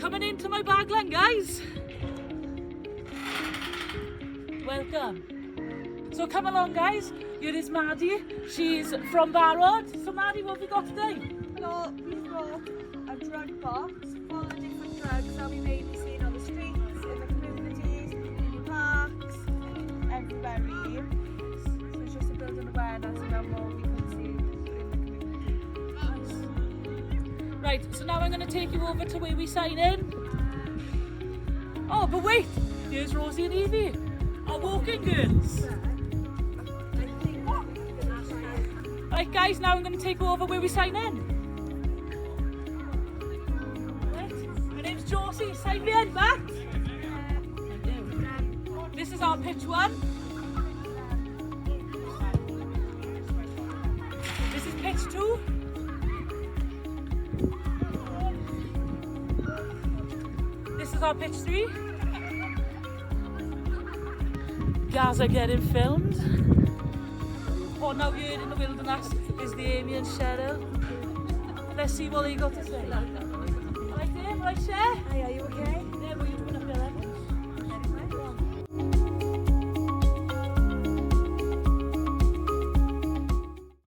coming into my Baglan, guys. Welcome. So come along, guys. Here is Maddie. She's from Bêl-droed. So Maddie, what have we got today? So we've got a drug box full of different drugs that we may be seeing on the streets, in the communities, in the parks, everywhere really. So it's just a building awareness about what we can see in the community. Right, so now I'm going to take you over to where we sign in. Oh, but wait! Here's Rosie and Evie, our walking girls. Right guys, now I'm going to take you over where we sign in. Right, my name's Josie, sign me in, Matt. This is our pitch 1. This is pitch 2. This is our pitch 3. Guys are getting filmed. Oh, now here in the wilderness is the Amy and Cheryl. Let's see what they got to say. Right there, right there. Hi, are you okay? Yeah, what are you doing